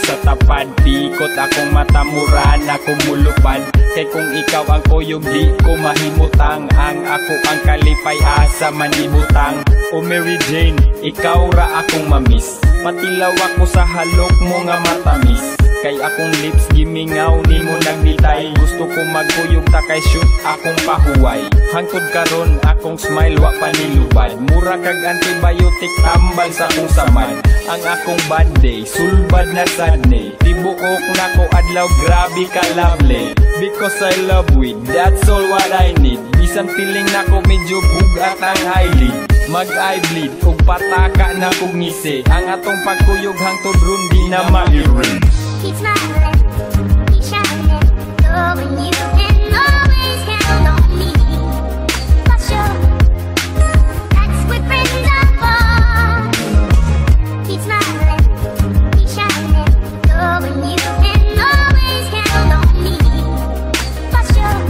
sa tapad. Pikot akong mata, mura na kumulupad. Kay kung ikaw ang kuyog di ko mahimutang. Ang ako ang kalipay asa manibutang. O Mary Jane, ikaw ra akong mamiss. Patilaw ako sa halok mo nga matamis. Kay akong lips gimingaw ni mo nagnitay. Gusto ko magkuyog ta kay shoot akong pahuway. Hangtod karon akong smile wa panilubad. Mura kag antibiotic tambal sa akong samad. Ang akong bad day, sulbad na sadney. Tibuok na ko adlaw, grabe ka lovely. Because I love weed, that's all what I need. Bisan feeling na ko medyo bugat ang eyelid. Mag-eye bleed, kung pataka na kong ngisi. Ang atong pagkuyog hangtod ron di na mag-irin. Keep smiling, keep shining, knowing you can always count on me. For sure, that's what friends are for. Keep smiling, keep shining, knowing you can always count on me. For sure,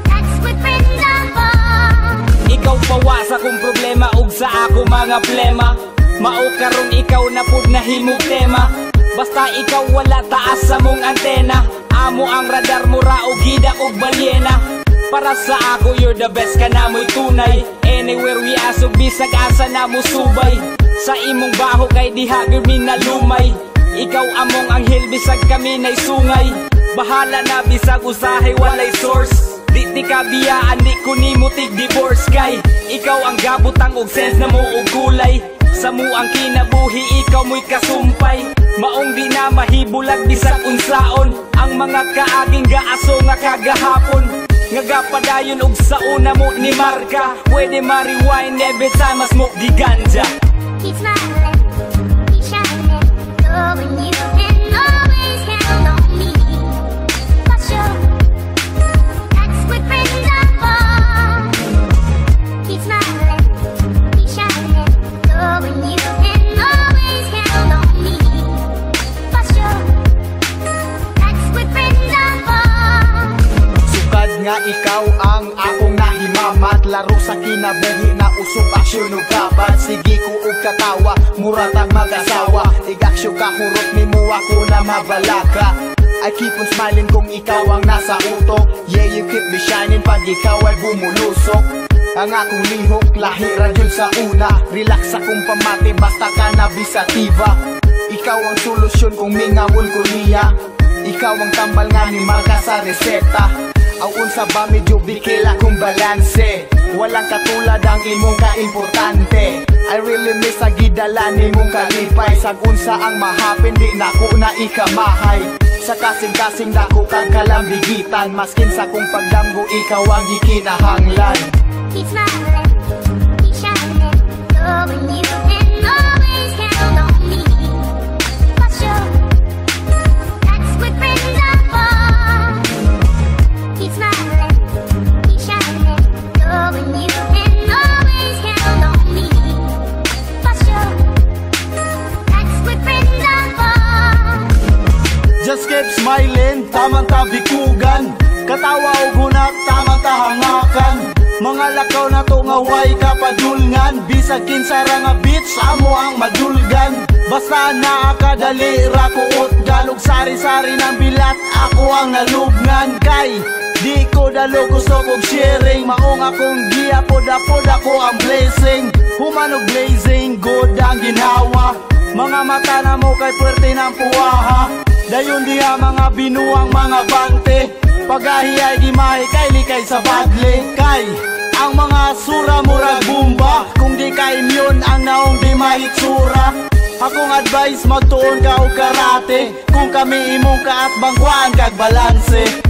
that's what friends are for. Ikaw pawa sa kong problema ug sa ako mga plema. Mao karon ikaw na pud nahimog tema. Basta ikaw wala taas sa mong antena. Amo ang radar mo ra og gida og balyena. Para sa ako you're the best ka na mo'y tunay. Anywhere we asog bisag asa na mo subay. Sa imong baho kay diha gyud mi nalumay. Ikaw among anghel bisag kami nay sungay. Bahala na bisag usahay walay source. Di ka biyaan di ko nimo tig divorce kay ikaw ang gabutang og sense na mo og kulay. Sa mo ang kinabuhi ikaw mo'y kasumpay. Maong di na mahibulag bisag unsaon. Ang mga kaaging gaaso nga kagahapon. Nga gapadayon og sa una mo ni marka. Pwede ma-rewind every time I smoke di ganja. Keep smiling, keep shining, knowing you can always count on me. For sure, that's what friends are for. Keep smiling, keep shining, knowing you can always count on me. For sure, that's what friends are for. Sukad nga ikaw ang akong nahimamat. Laro sa kinabuhi na usog aksyon ug kabat. Sige ko og katawa, muratang mag-asawa. Igaksyo ka hurot ni mo ako na mabalaka. I keep on smiling kung ikaw ang nasa utok. Yeah, you keep me shining pag ikaw ay bumulusok. Ang akong lihok, lahira yun sa una. Relax akong pamati, basta ka na bisativa. Ikaw ang solusyon kung mingawon ko niya. Ikaw ang tambal nga ni marka sa reseta. Ang unsa ba medyo bikila kong balanse. Walang katulad ang imong kaimportante. I really miss ang gidala ni mong kalipay. Sag unsa ang mahapin di na ko na ikamahay. Sa kasing-kasing dako kang kalambigitan. Maskin sa kong pagdamgo ikaw ang ikinahanglan. Keep smiling, keep shining, knowing you can always count on me. For sure, that's what friends are for. Keep smiling, keep shining, knowing you can always count on me. For sure, that's what friends are for. Just keep smiling, tamang tabikugan. Katawa o gunak, tamang tahangakan. Mga lakaw na to nga way kapadulngan. Bisag kinsara nga bitch, amo ang madulgan. Basta naakadali ra kuot galog. Sari-sari ng bilat, ako ang nalubngan. Kay di ko dalo gusto kong sharing. Maong akong giya, poda-poda ko ang blessing. Humanog blazing, good ang ginhawa. Mga mata na mo kay puwerte ng puwaha. Dayon diha mga binuang mga bante. Pagahiyay gimahi kay likay sa badle. Kay ang mga sura murag bumba. Kung di ka immune ang naong di mahitsura. Akong advice magtuon ka og karate. Kung kami imong ka at bangkwaan kag balanse.